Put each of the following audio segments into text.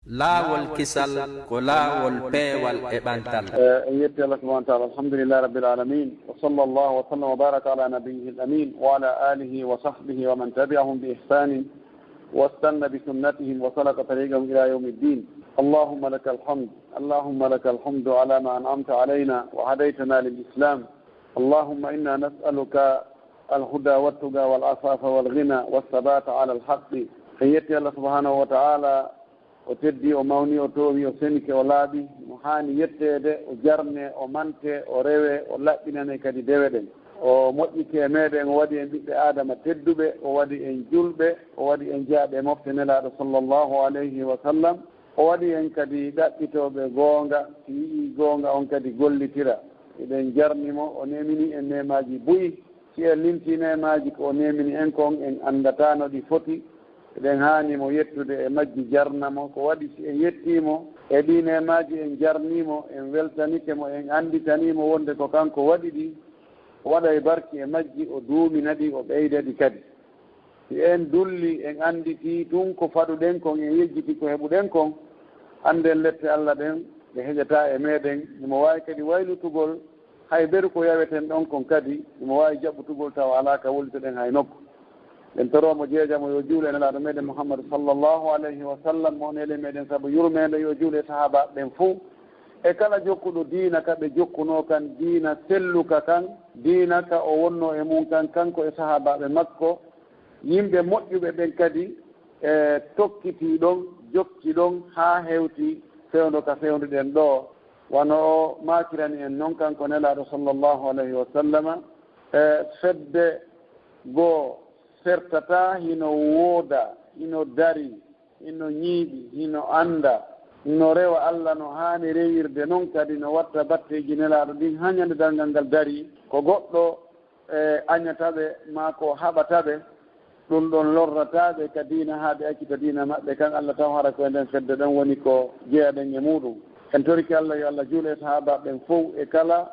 laawol kisal ko laawol peewal e ɓantal. yetti Allah subhanahu wa ta'ala, alhamdulillahi rabbil alamin, wa sallallahu wa sallam wa baraka ala nabiyyihi al-amin wa ala alihi wa sahbihi wa man tabi'ahum bi ihsanin wa istanna bi sunnatihim wa salaka tariqahum ila yawmiddin. Allahumma lakal hamd, Allahumma lakal hamdu ala ma an'amta alayna wa hadaytana lil islam. Allahumma inna nas'aluka al-huda wat-tuqa wal-afafa wal-ghina was-sabata ala al-haqqi. yetti Allah subhanahu wa ta'ala o teddi, o mawni, o toowi, o senike, o laaɓi mo haani yettede, o jarne, o mante, o rewe, o laɓɓinane kadi dewe ɗen. O moƴƴike e meɗen, o waɗi en ɓiɓɓe adama tedduɓe, o waɗi en julɓe, o waɗi en jaaɓe mofte nelaɗo sallllahu alayhi wa sallam. O waɗi en kadi ɗaɓɓitoɓe goonga, si yii goonga on kadi gollitira. eɗen jarnimo, o nemini en nemaji buyi. si en limti nemaji ko o nemini en kon, en andatano ɗi foti. eɗen haanimo yettude e majji jarnamo. ko waɗi si en yettimo e ɗi nemaji, en jarnimo, en weltanike mo, en anditanimo wonde ko kanko waɗi ɗi. o waɗa e barki e majji, o duumina ɗi, o ɓeyda ɗi kadi. si en dulli, en anditi tun ko faɗuɗen kon, en yejjiti ko heɓuɗen kon, anden lette Allah ɗen ɓe heƴata e meɗen. imo wawi kadi waylutugol hay beru ko yaweten ɗon kon kadi imo wawi jaɓɓutugol tawa ala ka wolitoɗen hay nokku. en toromo jeejamo yo juule nelaɗo meɗen Muhammadu sallllahu alayhi wa sallam, mo nele meɗen saabu yurmede yo juule sahaba ɓen fou e kala jokkuɗo diina ka ɓe jokkuno kan, diina selluka kan, diina ka o wonno e mum kan, kanko e sahabaɓe makko. yimɓe moƴƴuɓe ɓen kadi e tokkiti ɗon, jokki ɗon ha hewti fewdo ka fewduɗen ɗo. wano o makirani en noon kanko nelaɗo sallllahu alayhi wa sallama fedde goo sertata hino wooda, hino dari, hino ñiiɓi, hino anda, no rewa Allah no haani rewirde, noon kadi no watta batteji nelaɗo ɗin ha ñande dalngal ngal dari. ko goɗɗo añataɓe ma ko haɓataɓe, ɗum ɗon lorrataɓe ka diina ha ɓe accita diina maɓɓe kan. Allah taw hara koye nden fedde ɗen woni ko jeeyaɗen e muɗum. en toriki Allah yo Allah juule sahaba ɓen fof e kala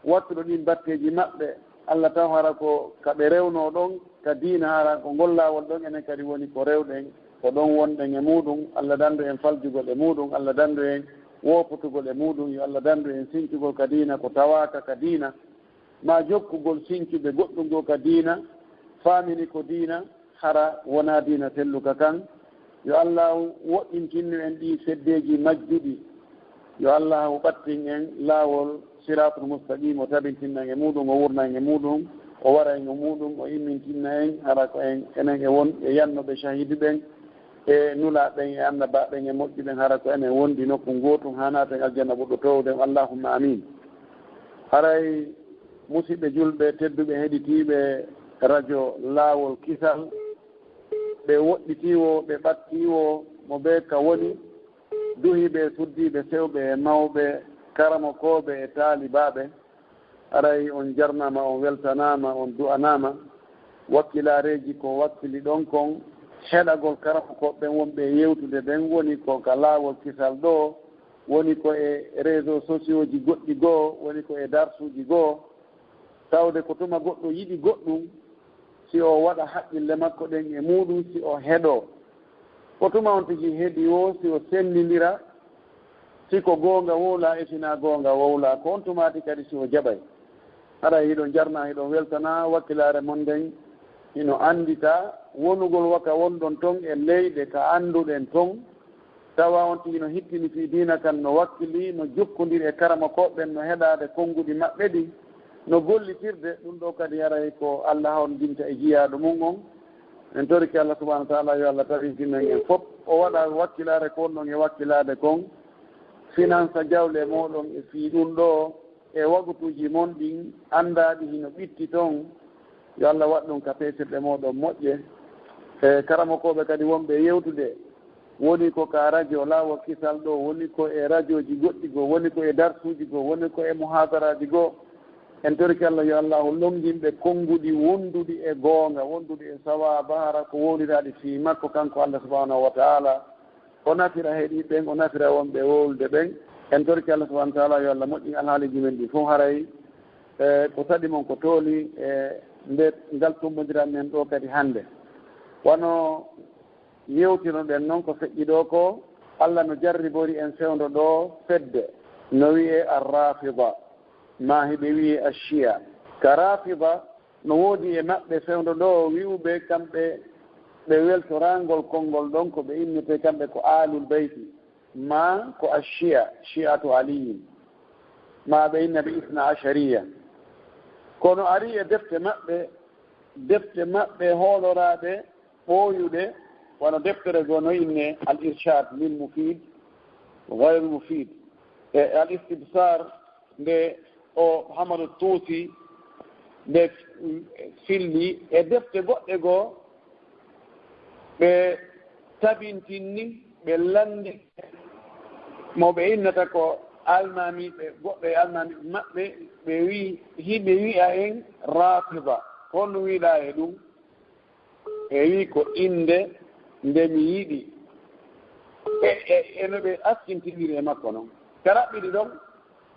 wattuɗo ɗin batteji maɓɓe. Allah taw hara ko kaɓe rewno ɗon ka diina, hara ko gollawol ɗon enen kadi woni ko rewɗen, ko ɗon wonɗen e muɗum. Allah dandu en faljugol e muɗum, Allah dandu en wopotugol e muɗum, yo Allah dandu en sincugol ka diina ko tawaka ka diina, ma jokkugol sincuɓe goɗɗungo ka diina, famini ko diina hara wona diina selluka kan. yo Allah woɗɗintinnu en ɗi seddeji majjuɗi, yo Allah ɓattin en laawol siratul mustaqim, o tabintinna e muɗum, o wurna e muɗum, o wara en e muɗum, o immintinna en hara ko enen e won e yannoɓe shahidi ɓen e nulaɓen e annabaɓen e moƴƴuɓen, hara ko enen wondi nokku gotum ha naten aljanna ɓuɗɗo towden. Allahumma amin. haray musidɓe julɓe tedduɓe heɗitiɓe radio laawol kisal, ɓe woɗɗitiwo, ɓe ɓattiwo mo ɓe ka woni duhiɓe, suddiɓe, sewɓe e mawɓe, karamokoɓe e taalibaɓe. aray on jarnama, on weltanama, on du'anama. wakkilareji ko wakkili ɗon kon heɗagol karamokoɓeɓen wonɓe yewtude ɓen woni ko ka laawol kisal ɗo, woni ko e réseau sociaux ji goɗɗi goo, woni ko e darsuji goo. tawde ko tuma goɗɗo yiɗi goɗɗum, si o waɗa haqqille makko ɗen e muɗum, si o heɗo ko tuma on tigi heeɗi o, si o sennidira, si ko goonga wowla e sina goonga wowla, ko on tumati kadi si o jaɓay. hara hiɗon jarna, hiɗon weltana wakkilare mon nden hino andita wonugol waka wonɗon ton e leyɗe ka annduɗen ton, tawa on tigi no hittini fi diina kan, no wakkili, no jokkodiri e karama koɓɓen, no heɗade konnguɗi maɓɓe ɗi, no gollitirde. ɗum ɗo kadi haray ko Allah on jinta e jiyaɗo mum on. en toriki Allah subahanahu wa taala yo Allah tabintinnen en fof, o waɗa wakkilare kon ɗon e wakkilade kon, finance jawle moɗon e fii ɗum ɗo e wagutuji mon ɗin andaɗi hino ɓitti toon. yo Allah waɗ ɗum ka peesirɗe moɗon moƴƴe. e karamokoɓe kadi wonɓe yewtude, woni ko ka radio laawol kisal ɗo, woni ko e radio ji goɗɗi goo, woni ko e darsuji goo, woni ko e muhadaraji goo. en toriki Allah yo Allah longdinɓe konnguɗi wonduɗi e goonga, wonduɗi e sawaba, hara ko wowliraɗi fi makko kanko Allah subhanahu wa taala. o nafira heeɗiɓen, o nafira wonɓe wowlude ɓen. en toriki Allah subhanahu wa taala yo Allah moƴƴi alhaaliji men ɗi fof. haray ko saɗi mon ko tooli e nde ngal tummodiran men ɗo kadi hannde. wano yewtinoɗen noon ko feƴƴi ɗo ko Allah no jarribori en fewndo ɗo fedde no wiye arrafida ma hiɓe wiye ashia ka rafida no woodi e maɓɓe fewndo ɗo wi'uɓe kamɓe ɓe weltorangol konngol ɗon ko ɓe innete kamɓe ko alul beyti ma ko ashia shi'atu aliyin ma ɓe inna ɓe isna ashariya kono ari e defte maɓɓe hooloraɓe ɓooyuɗe wono deftere goo no inne al irshad lil mufid gayru mufid e al istibsar nde o Hamadou Tuusi nde filli e defte goɗɗe goo ɓe tabintinni ɓe landi mo ɓe innata ko almamiɓe goɗɗo e almamiɓe maɓɓe ɓe wi hiɓe wi'a en rafida holno wiiɗa e ɗum ɓe wi ko inde nde mi yiɗi eno ɓe askintiniri e makko noon karaɓɓiɗi ɗon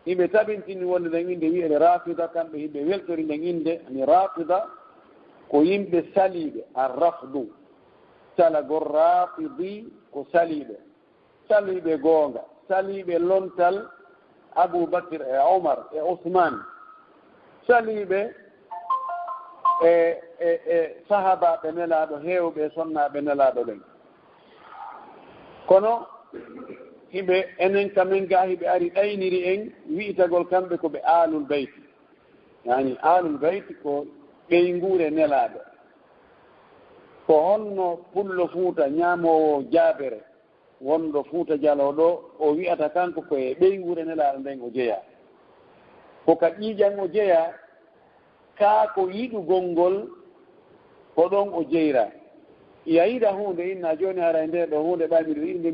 hiɓe tabintini wonde nden inde wiyede rafida kamɓe hiɓe weltori nden inde ani rafida ko yimɓe saliɓe a rafdu salagol rafidi ko saliɓe goonga saliɓe lontal Aboubacry e Omar e Ousmane saliɓe e sahabaɓe nelaɗo heewɓe sonnaɓe nelaɗo ɓen kono hiɓe enen kamen ga hiɓe ari ɗayniri en wi'itagol kamɓe ko ɓe alul beyti yani alul beyti ko ɓeynguure nelaɗo ko honno pullo Fuuta ñaamowo jaabere wonɗo Fuuta Jaloo o wi'ata kanko koye ɓeynguure nelaɗo nden o jeeya koka ƴiiƴan o jeeya kaa ko yiɗugol ngol ko ɗon o jeyra yayiɗa hunde inna jooni hara e nde ɗo hunde ɓay miɗo yiɗinde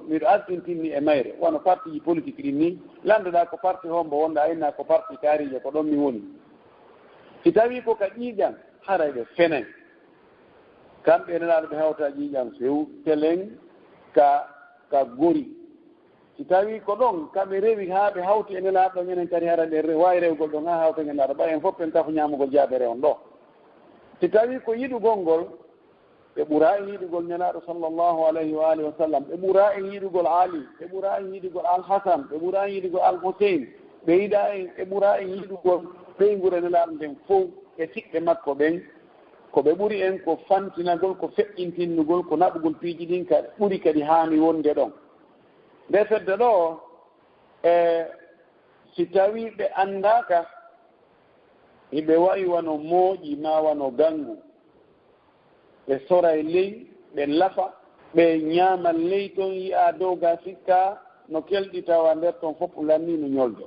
miɗo astintinni e mayre wono parti ji politique ɗin ni landuɗa ko parti hombo wonda inna ko parti kaarije ko ɗon mi woni si tawi ko ka ƴiiƴan hara ɓe fenen kamɓe nelaɗo ɓe hawta ƴiiƴan few telen ka gori si tawi ko ɗon kamɓe rewi haa ɓe hawti e nelaɗo minen kadi hara ɗe wawi rewgol ɗon ha hawta e nelaɗo ɓay en fof en tafu ñamugol jaabere on ɗo si tawi ko yiɗugol ngol ɓe ɓura en yiɗugol nelaɗo sallllahu alayhi wa alihi wa sallam ɓe ɓura en yiɗugol Ali ɓe ɓura en yiɗugol Al-Hasan ɓe ɓura en yiɗugol Al-Hussein ɓe ɓura en yiɗugol ɓeygure nelaɗo nden fof e siɓɓe makko ɓen ko ɓe ɓuri en ko fantinagol ko feƴƴintinnugol ko naɓugol piiji ɗin ka ɓuri kadi haami wonde ɗon nde fedde ɗo si tawi ɓe anndaka hiɓe wayi wano mooƴi ma wano ganngu ɓe sora e ley ɓe lafa ɓe ñaama ley toon yi'a dow ga sikka no kelɗitawa nder toon fof lanni no ñolde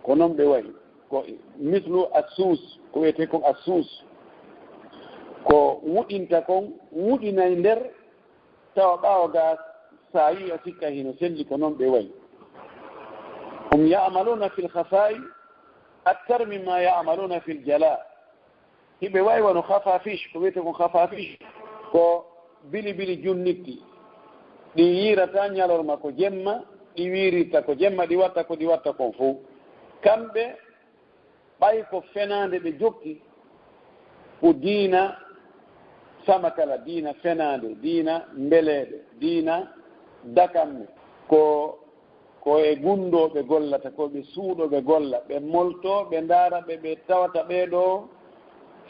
ko noon ɓe wayi ko mislu assus ko wiyete kon assus ko wuɗinta kon wuɗinay nder tawa ɓaawa ga sa yi a sikka hino selli ko noon ɓe wayi yamaluna fi lhafai aktar mimma yamaluna fi ljala hiɓe wawi wano hafafiche ko wiyete kon hafafiche ko bili junnitti ɗi yirata ñalorma ko jemma ɗi wirirta ko jemma ɗi watta ko ɗi watta kon fo kamɓe ɓay ko fenande ɓe jokki ko diina samakala diina fenande diina mbeleɗe diina dakanme ko e gundoɓe gollata ko ɓe suuɗoɓe golla ɓe molto ɓe ndaara ɓe tawata ɓeeɗo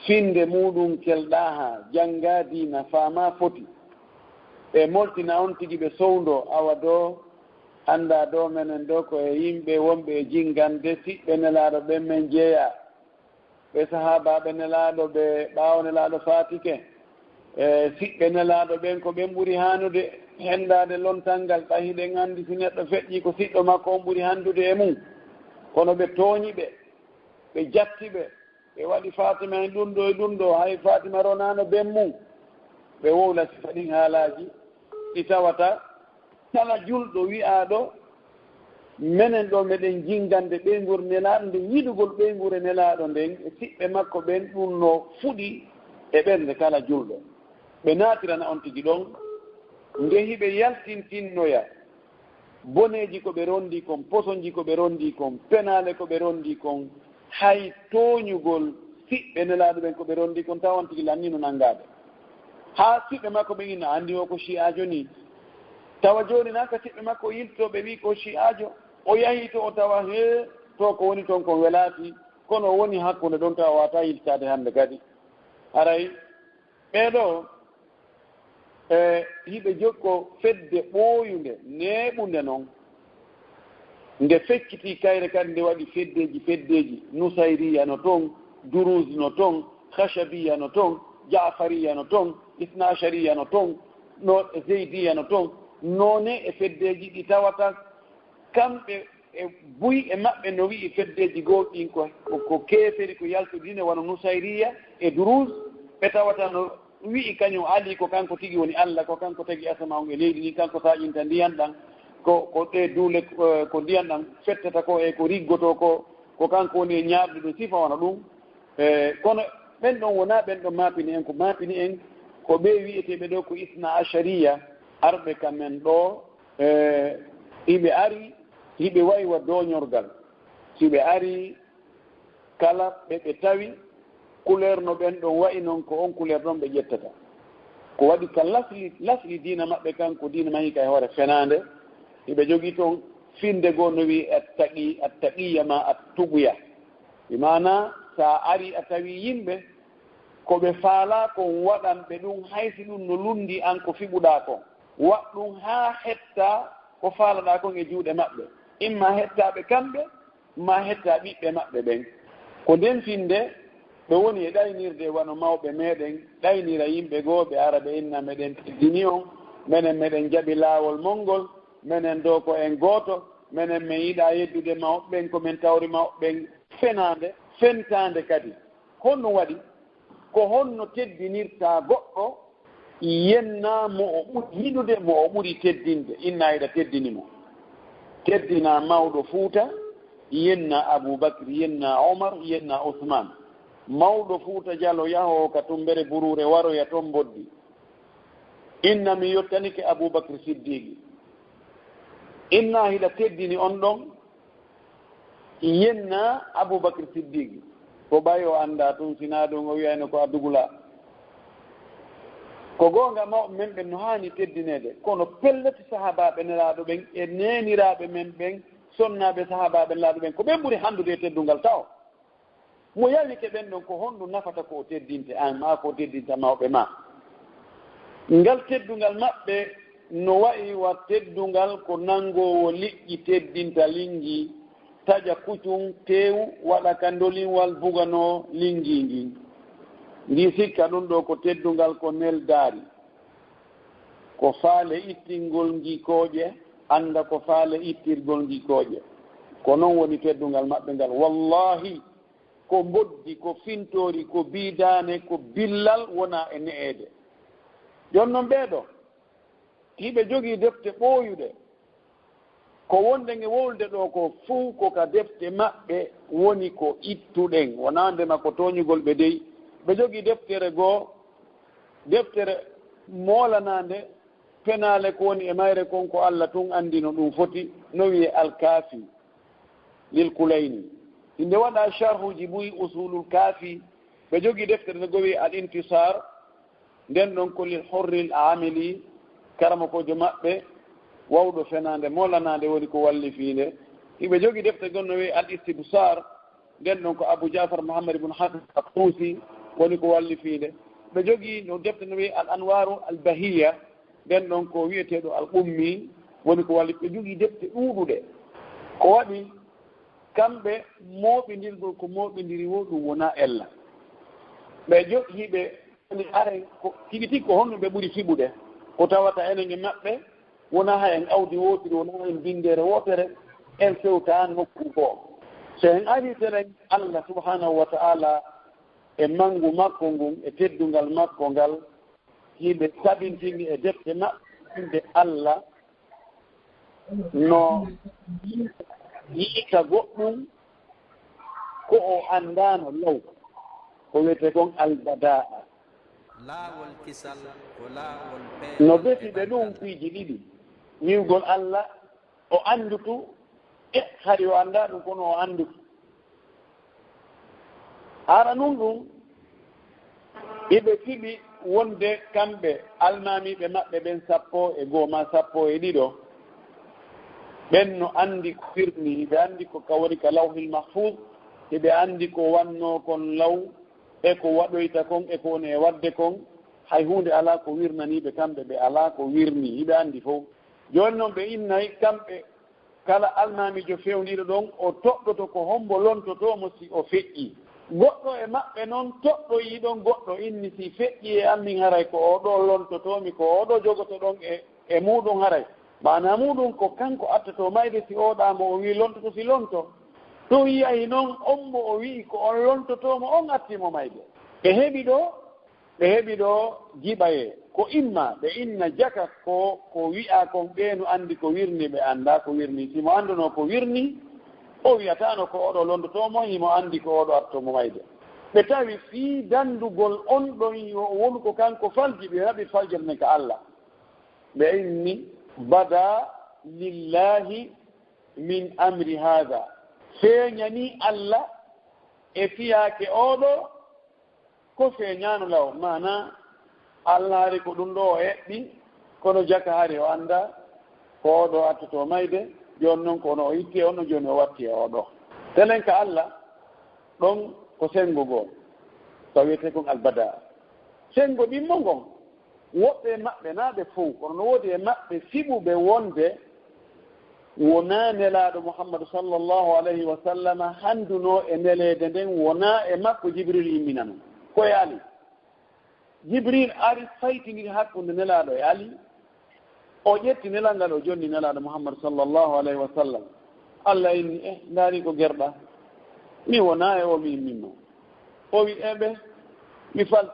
finde muɗum kelɗa ha jangga diina faama foti ɓe moltina on tigi ɓe sowndo awa do anda do menen do ko e yimɓe wonɓe e jingande siɓɓe nelaɗo ɓen men jeeya ɓe sahabaɓe nelaɗo ɓe ɓaawo nelaɗo fatike siɓɓe nelaɗo ɓen ko ɓen ɓuri hanude hendade lontal ngal ɓahiɗen andi si neɗɗo feƴƴi ko siɗɗo makko on ɓuri handude e mum kono ɓe tooñi ɓe jatti ɓe waɗi Fatima en ɗum ɗo e ɗum ɗo hay Fatima ronano ben mum ɓe wowla sifa ɗin haalaji ɗi tawata kala julɗo wi'aɗo menen ɗo meɗen jingande ɓeygure nelaɗo nde yiɗugol ɓeygure nelaɗo nden e siɓɓe makko ɓen ɗum no fuɗi e ɓernde kala julɗo ɓe natirana on tigi ɗon nde hiɓe yaltintinnoya boneji ko ɓe rondi kon posonji ko ɓe rondi kon penale ko ɓe rondi kon hay tooñugol siɓɓe nelaɗo ɓen ko ɓe rondi kon tawan tigi lannino nanngaɓe ha siɓɓe makko ɓe ina anndi o ko chi'ajo ni tawa joni naka tiɓɓe makko yiltoɓe wi ko shi'ajo o yahi to o tawa he to ko woni toon ko welati kono woni hakkude ɗon tawa wata yiltade hande kadi aray ɓeeɗo hiɓe jokko fedde ɓooyunde neeɓunde noon nde fecciti kayre kadi nde waɗi feddeji nusayriya no toon durus no toon khashabiya no toon jafariya no toon isnachariya no toon no zeydiya no toon noone e feddeji ɗi tawata kamɓe e buy e maɓɓe no wi'i feddeji goɗɗin ko keeferi ko yaltodine wano nusayriya e durus ɓe tawata no wi'i kañum ali ko kanko tigi woni Allah ko kanko tagi asama on e leydi ni kanko saƴinta ndiyan ɗan ko ɗe duule ko ndiyan ɗan fettata ko e ko riggoto ko kanko woni e ñaabde ɗo sifa wona ɗum kono ɓen ɗon wona ɓen ɗon maapini en ko maapini en ko ɓe wiyeteɓe ɗo ko isna achariya arɓe kamen ɗo hiɓe ari hiɓe waywa doñorgal siɓe ari kala ɓe tawi couleur no ɓen ɗon wayi noon ko on couleur ɗon ɓe ƴettata ko waɗi ka lasli diina maɓɓe kanko diina mahi ka e hoore fenande hiɓe jogii toon finde goo no wi attaqiya ma attuɓuya imana sa ari a tawi yimɓe koɓe faala kon waɗanɓe ɗum haysi ɗum no lundi an ko fiɓuɗa kon waɗ ɗum haa hetta ko faalaɗa kon e juuɗe maɓɓe imma hettaɓe kamɓe ma hetta ɓiɓɓe maɓɓe ɓen ko nden finde ɓe woni e ɗaynirde wano mawɓe meɗen ɗaynira yimɓe goo ɓe ara ɓe inna meɗen teddini on minen meɗen jaɓi laawol molngol minen dow ko en gooto minen min yiɗa yeddude mawɓeɓen komin tawri mawɓeɓen fentande kadi honno waɗi ko honno teddinirta goɗɗo yenna mo o ɓuri yiɗude mo o ɓuri teddinde inna yiɗa teddinimo teddina mawɗo Fuuta yenna Aboubacry yenna Omar yenna Ousmane mawɗo Fuuta Diallo yaho ka tumbere burure waroya toon boddi inna mi yottanike Aboubacry Siddiqui inna hiɗa teddini on ɗon yenna Aboubacry Siddiqui ko ɓayo anda tun sina ɗum o wiyayno ko adugula ko goonga mawɓe men ɓen no hani teddinede kono pelleti sahabaɓe nelaɗo ɓen e neniraɓe men ɓen sonnaɓe sahabaɓe nelaɗo ɓen ko ɓen ɓuuri handude e teddungal taw mo yalike ɓen ɗon ko honɗum nafata ko teddinte an ma ko teddinta mawɓe ma ngal teddungal maɓɓe no wayi wa teddungal ko nangowo liƴƴi teddinta lingi taƴa kuccum tew waɗa ka dolinwal bugano lingi ngin ndi sikka ɗum ɗo ko teddungal ko neldaari ko faale ittingol ngikooƴe annda ko faale ittirgol ngikooƴe ko noon woni teddungal maɓɓe ngal wallahi ko mboddi ko fintori ko biidaane ko billal wona e ne'eede jooni noon ɓeeɗo hiɓe jogii defte ɓooyuɗe ko wonde nge wolde ɗo ko fuu ko ka defte maɓɓe woni ko ittuɗen wonaa ndema ko tooñugol ɓe dey ɓe jogii deftere goo deftere moolanande penaale ko woni e mayre kon ko Allah tun anndino ɗum foti no wiye alkaafi lil kulayni inde waɗa charhuji buyi usulul kaafi ɓe jogii deftere nde gowi al intisar nden ɗon ko lil horril amili karama kojo maɓɓe wawɗo fenande moolanande woni ko wallifiinde hiɓe jogii deftere gon no wiye al istibsar nden ɗon ko abou jafar mouhammad ibne hasan at-tusi woni ko wallifiinde ɓe jogii no defte no wiye al anwaru al bahiya nden ɗon ko wiyeteeɗo al ummi woni ko walli ɓe jogii defte ɗuuɗuɗe ko waɗi kamɓe mooɓindirgol ko mooɓindiri wo ɗum wona ella ɓe jogiiɓe ni are ko tigi tigi ko honno ɓe ɓuri fiɓude ko tawata enen e maɓɓe wona ha en awdi wootiri wona en bindere wootere en fewtaani nokku goo so en ari teren Allah subhanahu wa ta'ala e manngu makko ngun e teddungal makko ngal hiɓe tabintini e defte maɓɓe Allah no yiita goɗɗum ko o anndaano law ko wiyete kon albadaa laawol kisal ko laawol no beti ɓe ɗum piiji ɗiɗi wiwgol Allah o anndutu e hari o annda ɗum kono o anndutu ara nun ɗum eɓe fiɓi wonde kamɓe almamiɓe maɓɓe ɓen 12 ma 12 ɓen no andi ko firni ɓe andi ko kawari ka lawhil mahfuz eɓe andi ko wanno kon law e ko waɗoyta kon e ko woni e wadde kon hay hunde ala ko wirnaniɓe kamɓe ɓe ala ko wirni hiɓe andi fof joni noon ɓe innayi kamɓe kala almamijo fewniɗo ɗon o toɗɗoto ko hombo lontotomo si o feƴƴi goɗɗo e maɓɓe noon toɗɗoyi ɗon goɗɗo inni si feƴƴi e ammin haray ko oɗo lontotomi ko oɗo jogoto ɗon e muɗum haray mana muɗum ko kanko attato mayde si oɗamo o wi lontoto si lonto to yiyayi noon on mo o wi ko on lontotomo on attimo mayde ɓe heeɓi ɗo jiɓaye ko imma ɓe inna jaka ko wi'a kon ɓeenu andi ko wirni ɓe anda ko wirni simo anduno ko wirni o wiyatano ko oɗo londotomo himo andi ko oɗo attomo mayde ɓe tawi fii dandugol on ɗon woni ko kanko falji ɓe haɓi faljerne ka Allah ɓe inni bada lillahi min amri hada feeñani Allah e fiyake oɗo ko feeñano law mana Allah hari ko ɗum ɗo o heɓɓi kono jaka hari o anda ko oɗo attoto mayde joni noon kono o itti ono joni o watti e oɗo telen ka Allah ɗon ko sengo goo tawiyete kon albada sengo ɗimmo ngon woɓɓe e maɓɓe naɓe fof kono no woodi e maɓɓe fiɓuɓe wonde wona nelaɗo Muhammadu sallllahu alayhi wa sallam handuno e nelede nden wona e makko Jibril imminano koye ali Jibril ari faytiniri hakkunde nelaɗo e ali o ƴetti nelal ngal o jonni nelaɗo Muhammadu sallllahu alayhi wa sallam Allah inni ndaari ko gerɗa mi wona e o mi imminno o wi eɓe mi falti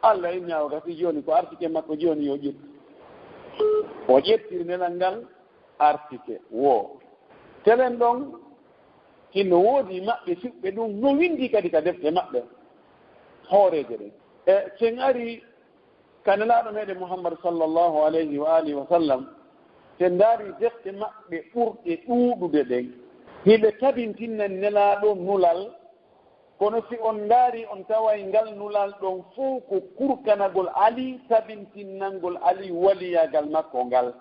Allah inni awa gati joni ko artike makko joni yo ƴetti o ƴettiri nelal ngal artike wo telen ɗon hino woodi maɓɓe fiɓɓe ɗum no windi kadi ka defte maɓɓe hooreje ɗen e sen ari kanelaɗo meɗen Muhammadu sallllahu alayhi wa alihi wa sallam sen daari defte maɓɓe ɓurɗe ɗuuɗude ɗen hiɓe tabintinnan nelaɗo nulal kono si on daari on taway ngal nulal ɗon fof ko kurkanagol ali tabintinnangol ali waliyagal makko ngal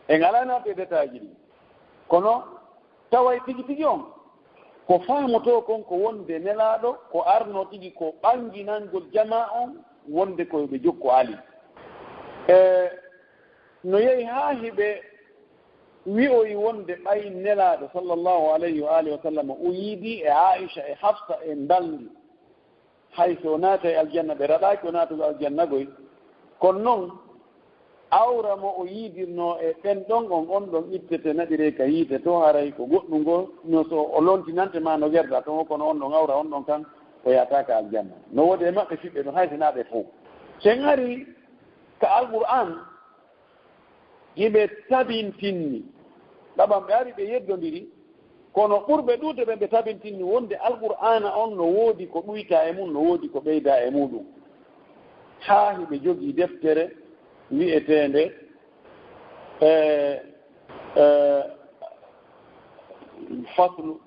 e ngalanaɓe détaji ɗi kono taway tigi tigi on ko faamoto kon ko wonde nelaɗo ko arno tigi ko ɓanginangol jama on wonde koɓe jokko ali no yehi ha hiɓe wi'oyi wonde ɓay nelaɗo sallllahu alayhi wa alihi wa sallam o yiidi e Aisha e Hafsa e ndaldi hay so naata e aljanna ɓe raɗaki o naatugo aljannagoy kono noon awra mo o yiidirno e ɓen ɗon on ɗon ittete naɗire ka yiite to haray ko goɗɗum ngo no so o lontinante ma no gerda to kono on ɗon awra on ɗon kan o yataka aljanna no wode e maɓɓe fiɓɓe ɗon haysenaɓe fof sen ari ka alqur'an yiɓe tabintinni ɗaɓam ɓe ari ɓe yeddodiri kono ɓurɓe ɗuude ɓe tabintinni wonde alqur'ana on no woodi ko ɗuyta e mum no woodi ko ɓeyda e muɗum haa hiɓe jogii deftere wi'etende faslu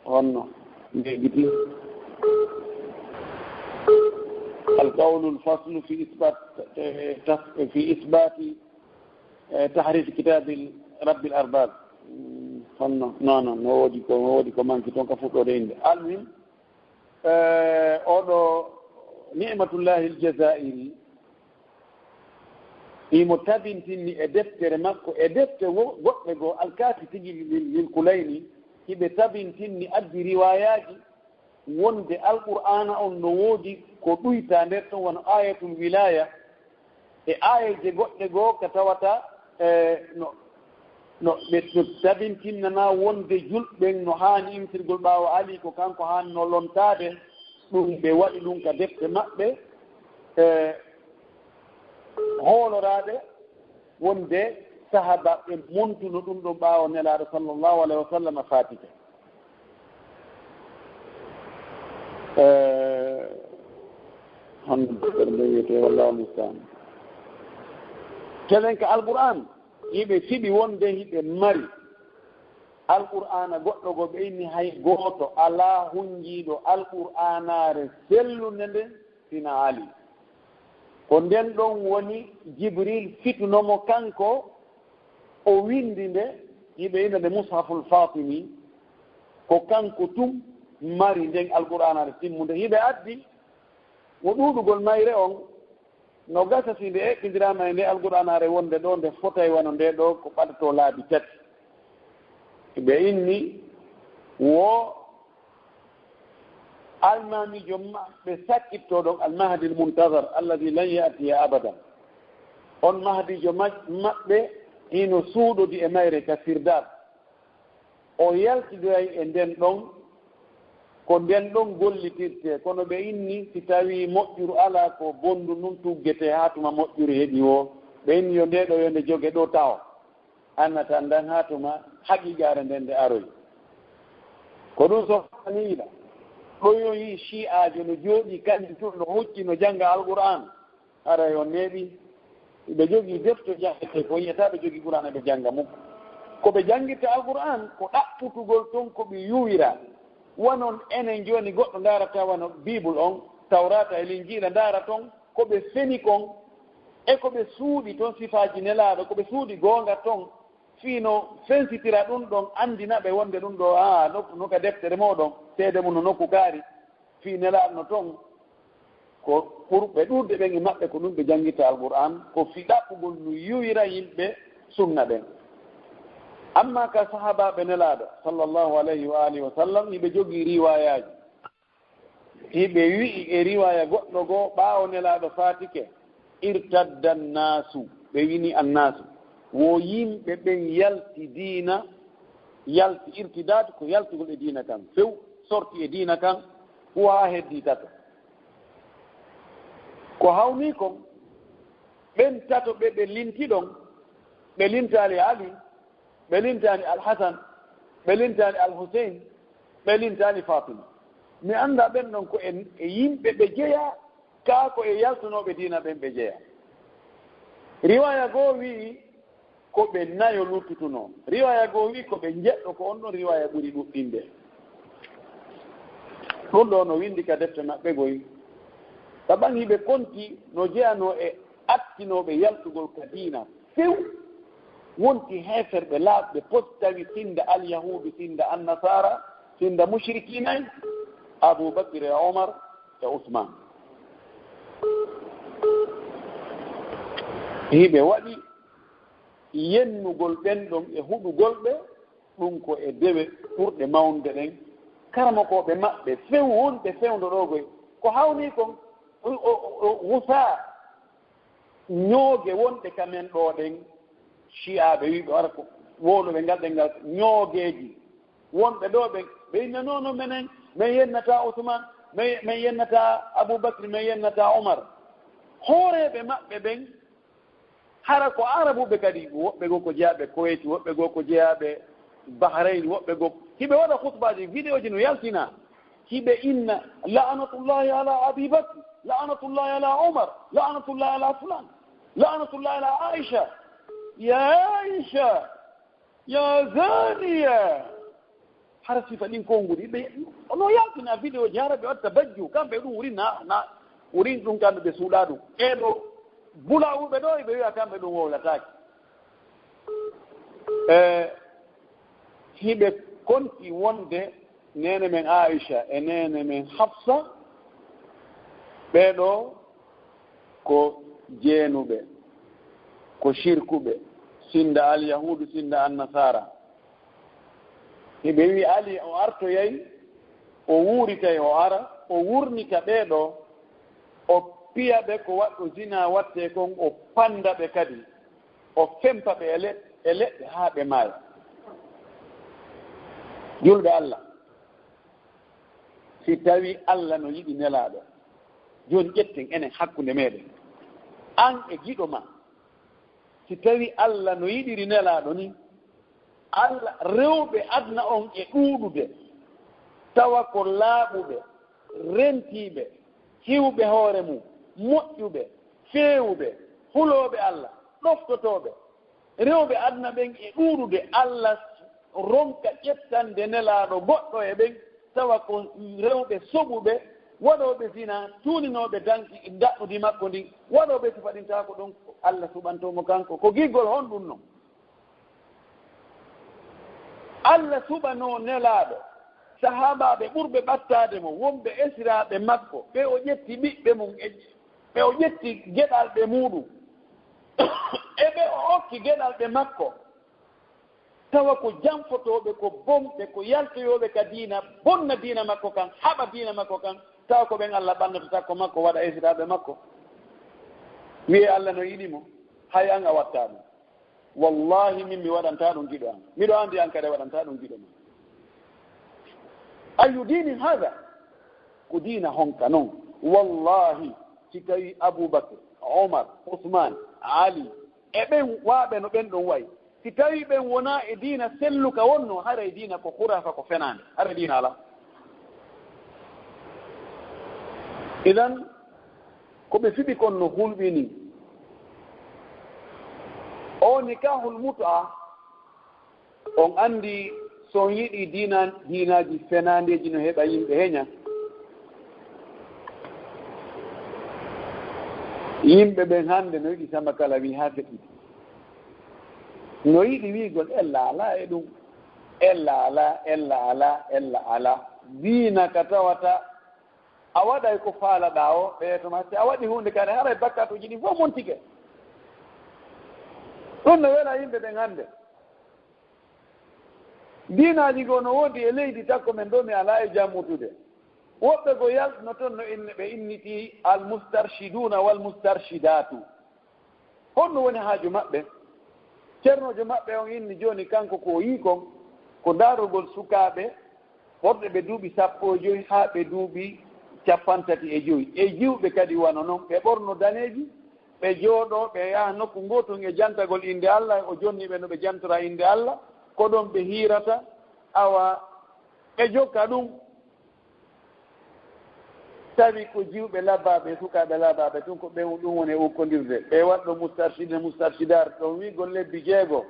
honno ndeegiti alqawlu lfaslu fi isbati tahrif kitabi rabbil arbab honno non no woodi ko manki toon ka fuɗɗode inde almim oɗo ni'matullahi aljazairi imo tabintinni e deftere makko e defte goɗɗe goo alkaati tigi lil kulayni hiɓe tabintinni addi riwayaji wonde alqur'ana on no woodi ko ɗuyta nder ɗon wono ayatul wilaya e ayaje goɗɗe goo ka tawata no ɓe tabintinnana wonde julɓen no haani imtirgol ɓaawo ali ko kanko haanno lontade ɗum ɓe waɗi ɗum ka defte maɓɓe hooloraɓe wonde sahaba ɓe montuno ɗum ɗo ɓaawo nelaɗo sallllahu alayhi wa sallam fatike honɗe wiyete wallahu mustaan kelen ka alqur'an yiɓe fiɓi wonde hiɓe mari alqur'ana goɗɗo go ɓe inni hay gooto ala hunjiiɗo alqur'anare sellunde nde sina ali ko nden ɗon woni jibril fitunomo kanko o windi nde yiɓe ina nde mushaful fatimi ko kanko tum mari nden alqur'anare timmude hiɓe addi wo ɗuɗugol mayre on no gasati nde eɓɓidirama e nde alqur'anare wonde ɗo nde fotay wano nde ɗo ko ɓaɗato laabi tati ɓe inni wo almamijo ɓe sakkitto ɗon almahdi l muntazar alladi lan yatiya abadan on mahdijo maɓɓe hino suuɗodi e mayre ka sirdal o yaltidoy e nden ɗon ko nden ɗon gollitirte kono ɓe inni si tawi moƴƴuru ala ko bondu nun tuggete ha tuma moƴƴuru heeɓi o ɓe inni yo nde ɗo yo nde jogue ɗo tawa annata ndan ha tuma haqiqare nden nde aroy ko ɗum sofaniiɗa ɗo yi shi'ajo no jooɗi kañum tun no hucci no jannga alqur'an ara yo neeɓi ɓe jogii defto jangete ko yiyata ɓe jogii qur'an ɓe jannga mum ko ɓe janngirta alqur'an ko ɗaɓɓutugol toon ko ɓe yuwira wonon enen jooni goɗɗo ndaarata wano bible on tawrata e linjiila ndaara toon ko ɓe feni kon e ko ɓe suuɗi toon sifaaji nelaaɗo ko ɓe suuɗi goonga toon fiino fensitira ɗum ɗon anndina ɓe wonde ɗum ɗo noka deftere moɗon seede mum no nokku kaari fii nelaaɗo no toon ko pour ɓe ɗurde ɓen e maɓɓe ko ɗum ɓe janngirta alqur'an ko fi ɗaɓɓugol no yuwira yimɓe sunna ɓen amma ka sahabaɓe nelaaɗo sallllahu alayhi wa alihi wa sallam hiɓe jogii riwayaji hiɓe wi'i e riwaya goɗɗo goo ɓaawo nelaaɗo fatike irtadda nnasu ɓe wini annasu wo yimɓe ɓen yalti diina yalti irtidade ko yaltugol e diina kan few sorti e diina kan fu ha heddi tato ko hawni kon ɓen tato ɓe linti ɗon ɓe lintali ali ɓe lintani alhasan ɓe lintani alhusein ɓe lintani fatima mi annda ɓen ɗon ko e yimɓe ɓe jeeya kaa ko e yaltunoɓe diina ɓen ɓe jeeya riwaya goo wii ko ɓe nayo luttutuno riwaya goo wii ko ɓe jeɗɗo ko on ɗon riwaya ɓuri ɗuɗɗinde ɗum ɗo no windi ka defte maɓɓe goy saban hiɓe konti no jeyano e attinoɓe yaltugol ka diina few wonti heferɓe laaɓɓe postawi sinda alyahudu sinda annasara sinda mushrikina en aboubacre e omar e ousmane hiɓe waɗi yennugol ɓen ɗon e huɗugol ɓe ɗum ko e dewe ɓurɗe mawnde ɗen karamokoɓe maɓɓe few wonɓe fewndo ɗogoy ko hawni kon wusa ñooge wonɓe kamen ɗo ɗen ciyaɓe wiɓe wara ko woluɓe ngal ɗe ngal ñoogeji wonɓe ɗo ɓe inna nono menen min yennata ousmane min yennata aboubacry min yennata omar hooreɓe maɓɓe ɓen hara ko arabuɓe kadi woɓɓe goo ko jeyaɓe koweyti woɓɓe goo ko jeyaɓe bahrain woɓɓe goo hiɓe waɗa hutbaji vidéo ji no yaltina hiɓe inna la'anatullahi ala abibacry la'anatullahi ala omar la'anatullahi ala fulan la'anatullahi ala aicha ya zaniya hara sifa ɗin konngudi ɓe no yaltina vidéo ji hara ɓe watta bajju kamɓe ɗum wurin ɗum kamɓe ɓe suuɗa ɗum eɗo bulawuɓe ɗo ɓe wiya kamɓe ɗum wowlataki hiɓe konti wonde nene men aicha e nene men hafsa ɓeɗo ko jeenuɓe ko shirkuɓe sinda alyahudu sinda annasara hiɓe wi ali o artoyay o wuuritay o ara o wurnika ɓeɗo o piya ɓe ko waɗɗo zina watte kon o panda ɓe kadi o fempa ɓe e leɗɗe haa ɓe maaya julɓe allah si tawi allah no yiɗi nelaaɗo joni ƴetten enen hakkunde meɗen an e giɗo ma si tawi allah no yiɗiri nelaaɗo ni allah rewɓe adna on e ɗuuɗude tawa ko laaɓuɓe rentiiɓe hiwɓe hoore mum moƴƴuɓe feewuɓe hulooɓe allah ɗoftotooɓe rewɓe adna ɓen e ɗuuɗude allah ronka ƴettande nelaaɗo goɗɗo e ɓen tawa ko rewɓe soɓuɓe waɗoɓe zina tuuninoɓe danki daɗɗudi makko ndi waɗoɓe so faɗintako ɗon Allah suɓantomo kanko ko giggol hon ɗum noon Allah suɓano nelaɗo sahabaɓe ɓurɓe ɓattade mo wonɓe esiraɓe makko ɓe o ƴetti ɓiɓɓe mum ɓe o ƴetti geɗalɓe muɗum eɓe o okki geɗalɓe makko tawa ko janfotoɓe ko bomɓe ko yaltoyoɓe ka diina bonna diina makko kan haɓa diina makko kan tawa ko ɓen Allah ɓannata takko makko waɗa esiraɓe makko wiye Allah no yiɗimo hay an a watta ɗum wallahi min mi waɗanta ɗum giɗo an miɗo andi an kadi waɗanta ɗum giɗo ma ayu dini hada ko diina honka noon wallahi si tawi aboubacre omar ousmane ali e ɓen waaɓe no ɓen ɗon wayi si tawi ɓen wona e diina selluka wonno hara e diina ko hurafa ko fenande hara diina ala idan koɓe fiɓi kon no hulɓini o nikahul muta on andi so yiɗi diinaji fenandeji no heɓa yimɓe heña yimɓe ɓen hannde no yiɗi samba kala wi ha feɗɗiti no yiɗi wigol ella ala e ɗum ella ala diina ka tawata a waɗay ko faalaɗa o ɓeytoma si a waɗi hunde kadi haray bakkatuji ɗi fof montike ɗum no wela yimɓe ɓen hannde diinaji goo no woodi e leydi takko men ɗo mi ala e jammutude woɓɓe go yaltno toon no ɓe inniti almustarchiduna walmustarchidatu honno woni haaju maɓɓe ceernojo maɓɓe on inni jooni kanko ko yii kon ko daarogol sukaaɓe ɓorɗe ɓe duuɓi 15 haa ɓe duuɓi 35 e jiwɓe kadi wano noon ɓe ɓorno daneeji ɓe jooɗo ɓe yaha nokku ngootum e jantagol innde Allah o jonni ɓe no ɓe jantora innde Allah ko ɗon ɓe hiirata awa ɓe jokka ɗum tawi ko jiwɓe labbaɓe sukaaɓe labbaɓe tun ko ɓe ɗum woni e ukkondirde ɓe waɗɗo mustarchidar ɗon wigol lebbi 6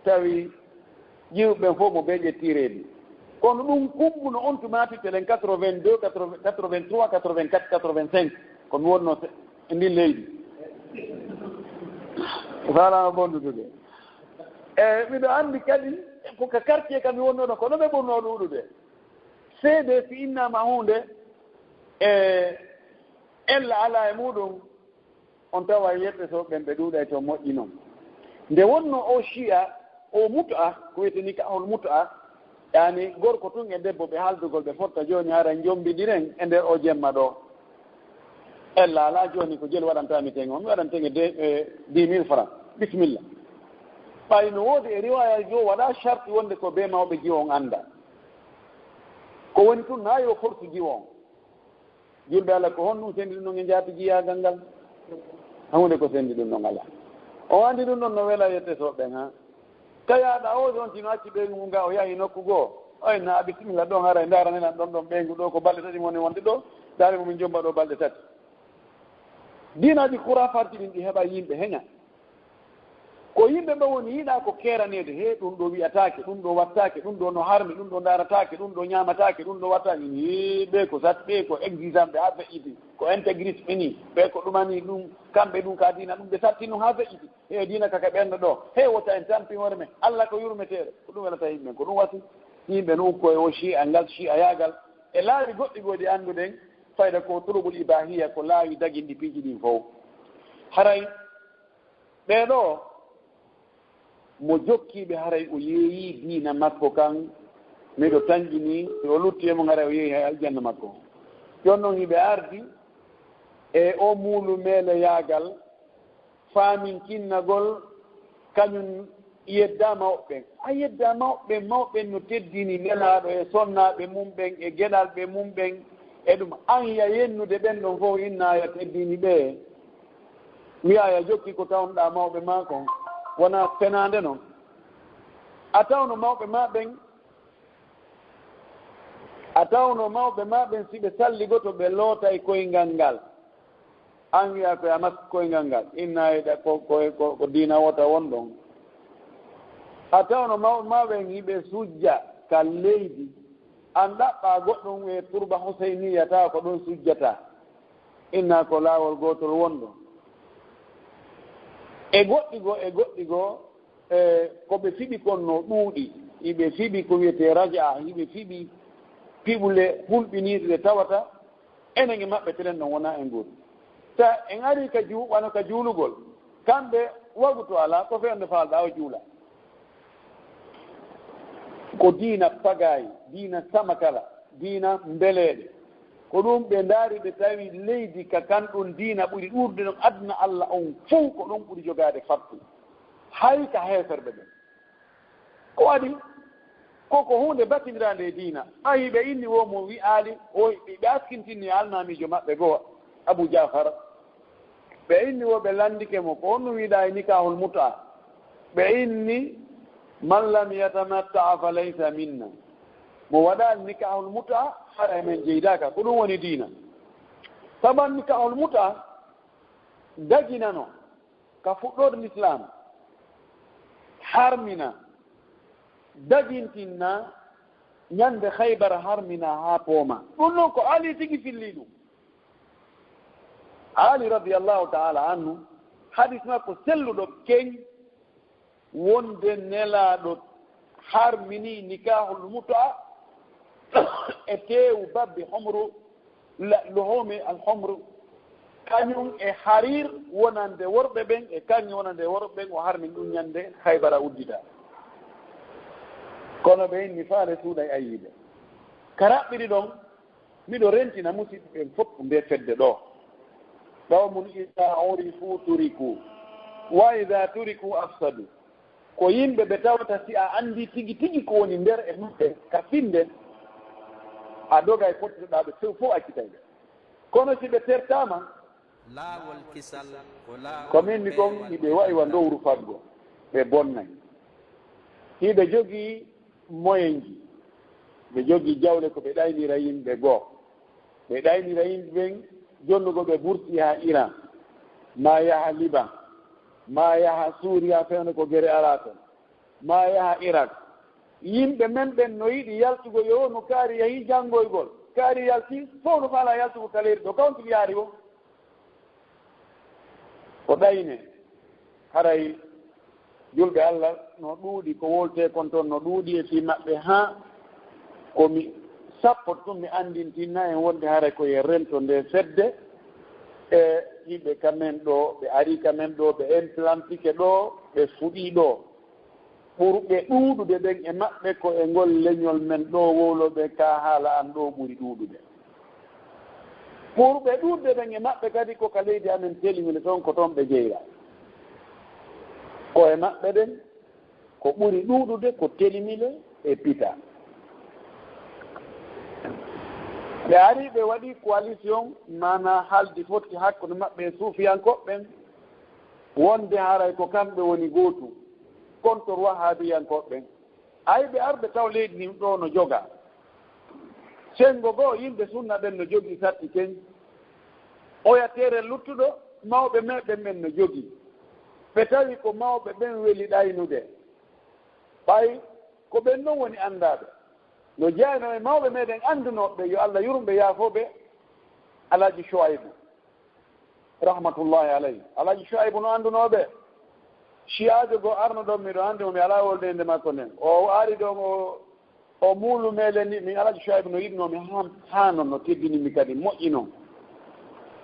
tawi jiwɓe fof mo ɓe ƴettireeɗi kono ɗum kumbuno on tumatitelen 82 83 84 85 komi wonno e ndin leydi falama bondudude miɗo anndi kadi koka quartier kam mi wonnoɗo kono ɓe ɓurno ɗuɗude seede si innama hunde ella ala e muɗum on tawa yeɓɓe so ɓen ɓe ɗuuɗa to moƴƴi noon nde wonno o chia o muta ko wiyeteni ka on muta yani gorko tun e debbo ɓe haaldugol ɓe fotta jooni hara jombiɗiren e nder o jemma ɗo ella ala jooni ko jeli waɗantami ten on mi waɗantenge 10 000 francs bisimilla ɓay no woodi e riwaya jo waɗa charte wonde ko be mawɓe jiwo on annda ko woni tun ha yo fortu jiwo on julɓe Allah ko honɗum sendi ɗum noon e jaati jiyagal ngal hunde ko sendi ɗum noon ala o andi ɗum ɗon no wela yette soɓɓen ha tayaɗa o on tino acci ɓeygu nga o yahi nokku goo oyna bisimilla ɗon hara e daranenan ɗon ɓeygu ɗo ko balɗe tati woni wonde ɗo daari momin jomba ɗo balɗe tati diinaji kurafarti ɗin ɗi heɓa yimɓe heña ko yimɓe ɓe woni yiɗa ko keranede he ɗum ɗo wiyatake ɗum ɗo wattake ɗum ɗo no harmi ɗum ɗo daratake ɗum ɗo ñamatake ɗum ɗo wattake ɓe ko sat ɓe ko exigeant ɓe ha feƴƴiti ko intégriste ɓeni ɓe ko ɗumani ɗum kamɓe ɗum ka dina ɗum ɓe satti ɗum ha feƴƴiti he dina kaka ɓenɗo ɗo he wota en tampi hoore men Allah ko yurmeteɗo ko ɗum welata yimɓe ko ɗum wasi yimɓe no ukko e o chia ngal chia yagal e laawi goɗɗi goɗi annduɗen fayda ko turubul ibahiya ko laawi daguinɗi piiji ɗin fof haray ɓeɗo mo jokkiɓe haray o yeeyi diina makko kan miɗo tanƴini o luttiyemo haray o yeeyi hay aljanna makko jon noon hiɓe ardi e o muulu meele yaagal faamin kinnagol kañum yedda mawɓen a yedda mawɓen no teddini nelaɗo e sonnaɓe mumɓen e geɗalɓe mumɓen e ɗum an ya yennude ɓen ɗon fof innaya teddini ɓe wiyaya jokki ko tawnɗa mawɓe ma kon wona fenande noon a tawno mawɓe maɓen si ɓe salligoto ɓe loota e koyngal ngal an wiya koye amas koyngal ngal innayiɗa ko diina wota won ɗon a tawno mawɓe maɓen hiɓe sujja ka leydi an ɗaɓɓa goɗɗum e turba husayniya tawa ko ɗon sujjata inna ko laawol gootol wonɗo e goɗɗi goo ko ɓe fiɓi kon no ɗuuɗi hiɓe fiɓi ko wiyete raja hiɓe fiɓi piɓule hulɓinirde tawata enen e maɓɓe telen ɗon wona e nguuri ta en ari ka wano ka juulugol kamɓe wagu to alaa ko feewde faalɗa o juula ko diina pagayi diina samakala diina mbeleeɗe ko ɗum ɓe ndaari ɓe tawi leydi ka kan ɗum diina ɓuri ɗurde ɗon aduna Allah on fof ko ɗum ɓuri jogaade fattu hay ka heeferɓe ɓen ko waɗi koko hunde battindirande e diina ayi ɓe inni wo mo wi'aali o ɓe askintinni alnamiijo maɓɓe goo Abou Jafar ɓe inni wo ɓe landike mo ko on no wiiɗa e nikahul muta ɓe inni man lam yatamatta'a fa laysa minna mo waɗaani nikahul muta hara e men jeydaka ko ɗum woni diina saban nikahul muta daginano ka fuɗɗode l'islam harmina dagintinna ñande haybara harmina haa pooma ɗum noon ko ali tigi filli ɗum ali radiallahu taala anhu hadis makko selluɗo keñ wonde nelaaɗo harmini nikahul muta e teewu babbi homru lohome alhomru kañum e harir wonande worɓe ɓen e kañum wonande worɓe ɓen o harmin ɗum ñande haybara uddita kono ɓe inni faale suuɗa e ayiɓe ka raɓɓiri ɗon miɗo rentina musidɓe ɓen fof nde fedde ɗo qawmun ida urifu turiku wa ida turiku afsadu ko yimɓe ɓe tawata si a anndi tigi tigi ko woni nder e maɓɓe ka finde a doga e pottiɗoɗa ɓe sew fof accitayɓe kono si ɓe tertama laawol kisal komin ni kon hiɓe wayiwa ndowru faggo ɓe bonnay hiɓe jogii moyen ji ɓe jogii jawle ko ɓe ɗaynira yimɓe goo ɓe ɗaynira yimɓe ɓen jonnugo ɓe burti haa Iran ma yaha Liban ma yaha Suria fewne ko gere ala ton ma yaha Irak yimɓe men ɓen no yiɗi yaltugo yo no kaari yahi janngoygol kaari yalti fof no faala yaltugo kaleeri ɗo kawntigi yaari o ko ɗayne haray julɓe Allah no ɗuuɗi ko wolte kon toon no ɗuuɗi e fii maɓɓe haa komi sappo tun mi anndintinna en wonde haray koye rento nde fedde e yimɓe kamen ɗo ɓe ari kamen ɗo ɓe implantique ɗo ɓe fuɗii ɗo ɓurɓe ɗuuɗude ɓen e maɓɓe ko e ngol leñol men ɗo wowloɓe ka haala an ɗo ɓuri ɗuuɗude ɓurɓe ɗuuɗude ɓen e maɓɓe kadi ko ka leydi amen telimine toon ko toon ɓe jeyra ko e maɓɓe ɗen ko ɓuri ɗuuɗude ko telimile e pita ɓe ari ɓe waɗi coalition mana haaldi foti hakkude maɓɓe e suufiyankoɓɓen wonde haray ko kamɓe woni gootu kontor wahabiyankoɓɓen ay ɓe arɓe taw leydi nin ɗo no joga sengo goo yimɓe sunna ɓen no jogii satti keñ oyatere luttuɗo mawɓe meɓen men no jogii ɓe tawi ko mawɓe ɓen weli ɗaynude ɓay ko ɓen noon woni anndaɓe no jeyno e mawɓe meɗen anndunoɓe yo Allah yurmɓe yaafoɓe Alaji Chouaibou rahmatullahi alayhi Alaji Chouaibou no anndunoɓe ciyajo goo arno ɗon miɗo anndi mo mi alaa wolde nde makko nden o ari ɗon o muulu meɗen ni min Alaji Chouaibou no yiɗnomi haa noon no teddinimi kadi moƴƴi noon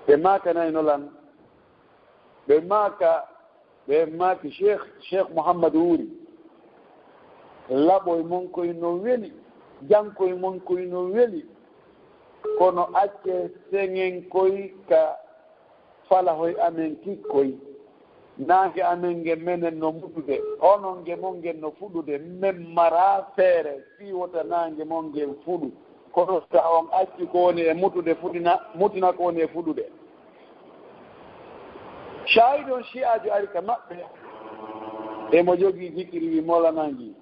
ɓe maakanayno lan ɓe maaki cheikh Mouhammadou Wuri laɓoye mon koye no weli jankoye mon koye no weli kono acce seŋen koye ka falahoye amen kikkoye naange amen nge menen no muɗude onon nge mon ngen no fuɗude men mara feere fiwota naange mon ngen fuɗu kono sa on acci ko woni e mutude mutina ko woni e fuɗude shahid on shi'ajo ari ka maɓɓe emo jogii jikiri wi molanangi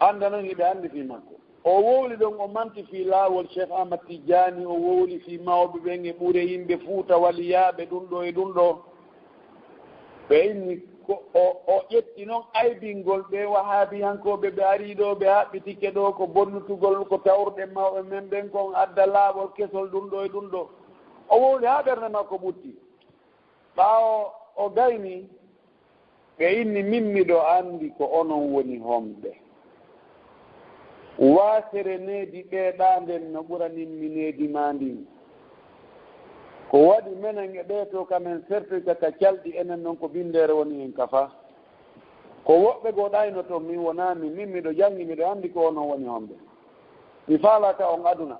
annda noon hiɓe anndi fii makko o wowli ɗon o manti fii laawol Cheikh Ahmad Tidiani o wowli fii mawɓe ɓen e ɓure yimɓe Fuuta waliyaaɓe ɗum ɗo e ɗum ɗo ɓe inni ko o ƴetti noon aybingol ɓe wahabiyankoɓe ɓe ari ɗo ɓe haɓɓitike ɗo ko bonnutugol ko tawrɗe mawɓe men ɓen kon adda laaɓol kesol ɗum ɗo e ɗum ɗo o wowli ha ɓernde makko ɓutti ɓaawo o gayni ɓe inni min miɗo anndi ko onon woni homɓe waasere needi ɓeeɗa nden no ɓuraninmi needi ma ndin ko waɗi menen e ɓee to kamen certificat ka calɗi enen noon ko bindeere woni en kafa ko woɓɓe goɗayno toon min wonaami min miɗo janngi miɗo anndi ko onon woni homɓe mi faalaka on aduna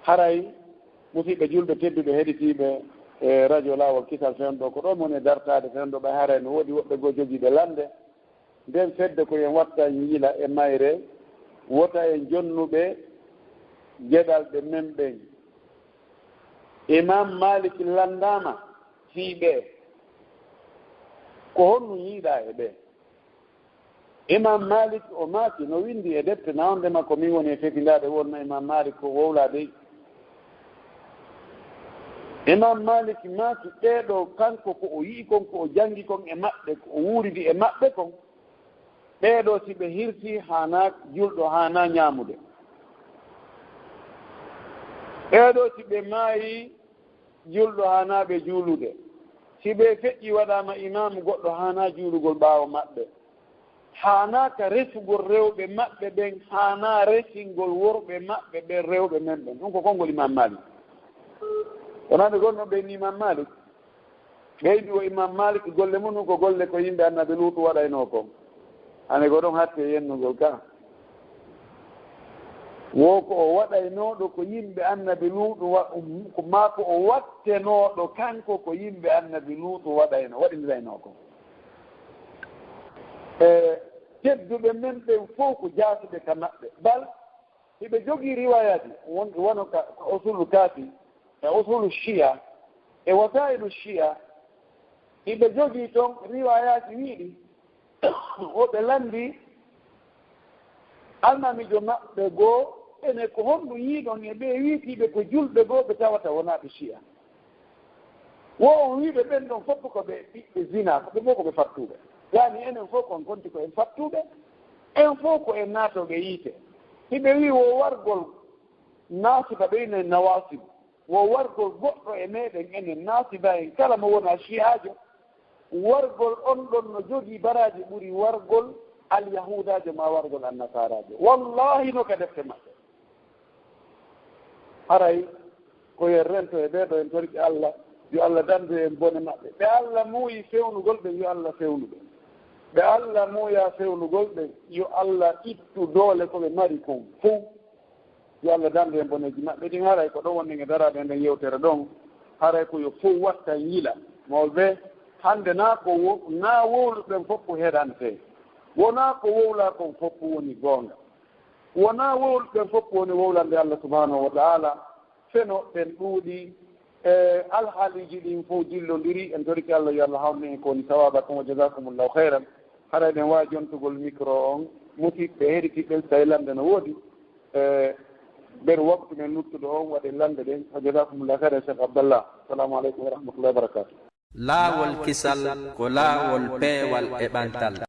haray musidɓe julɓe tedduɓe heɗitiiɓe e radio laawol kisal fewndo ko ɗon woni dartaade fewndo ɓay haray no woodi woɓɓe goo jogiiɓe lande nden fedde ko en watta yiila e mayre wota en jonnuɓe geɗalɓe men ɓen imam malik landama fiiɓe ko honno yiiɗa e ɓe imam malik o maaki no windi e defte nawde makko min woni e fetindade wonno imam malik ko wowla dey imam malik maaki ɓeeɗo kanko ko o yii kon ko o jangi kon e maɓɓe ko o wuuridi e maɓɓe kon ɓeeɗo si ɓe hirsi hana julɗo hana ñaamude ɓeeɗo si ɓe maayi julɗo hanaɓe juulude si ɓe feƴƴi waɗama imamu goɗɗo hana juulugol ɓaawo maɓɓe hanaka resugol rewɓe maɓɓe ɓen hana resingol worɓe maɓɓe ɓen rewɓe men ɓen ɗum ko konngol imam malik wonaɓe gonno ɓen imam malik ɓeydi o imam malik golle mum ɗum ko golle ko yimɓe annaɓe luutu waɗayno kon ane ko ɗon hatte yennugol ka wo ko o waɗaynoɗo ko yimɓe annabi luuɗu ko ma ko o wattenoɗo kanko ko yimɓe annabi luuɗu waɗayno waɗinirayno ko tedduɓe men ɓen fof ko jaasuɓe ka maɓɓe bal hiɓe jogii riwayati wono ka usulu kafi e usulu chia e wasailu chia hiɓe jogii toon riwayati wiiɗi oɓe landi almamijo maɓɓe goo ene ko honɗum yiiɗon e ɓe wiitiɓe ko julɓe goo ɓe tawata wonaɓe chia wo on wiiɓe ɓen ɗon fof ko ɓe ɓiɓɓe zina ko ɓe fof ko ɓe fattuɓe yaani enen fof kon gonti ko en fattuɓe en fof ko en naatoɓe yiite hiɓe wi wo wargol naasiba ɓeyne nawasib wo wargol goɗɗo e meɗen enen naasiba en kala mo wona chiajo wargol on ɗon no jogii baraji ɓuri wargol alyahudajo ma wargol annasarajo wallahi no ka defte maɓɓe haray koyen rento e ɓeeɗo en torki allah yo allah dandu en bone maɓɓe ɓe allah muuyi fewnugol ɓe yo allah fewnuɓe ɓe allah muuya fewnugol ɓe yo allah ittu doole koɓe mari kon fof yo allah dandu en boneji maɓɓe ɗin haray ko ɗon wonɗen e daraɓe nden yewtere ɗon haray ko yo fof watta yiila mawɓe hannde na ko na wowluɓen fof ko heɗante wona ko wowla kon fof woni goonga wona wowluɓen fof woni wowlande allah subhanahu wa taala feno ɓen ɗuuɗi alhaaliji ɗin fof dillodiri en toriki allah yo allah hawni en kowoni sawaba kon wa jasakumullahu hayran haɗa ɗen wawi jontugol micro on musidɓe heɗitiɓɓen so tawi lande no woodi ɓen waktu men nuttuɗo on waɗe lande ɗen wa jasakumullahu hayran cheikh abdallah assalamu aleykum wa rahmatullahi wa barakatuh laawol kisal ko laawol peewal e ɓantal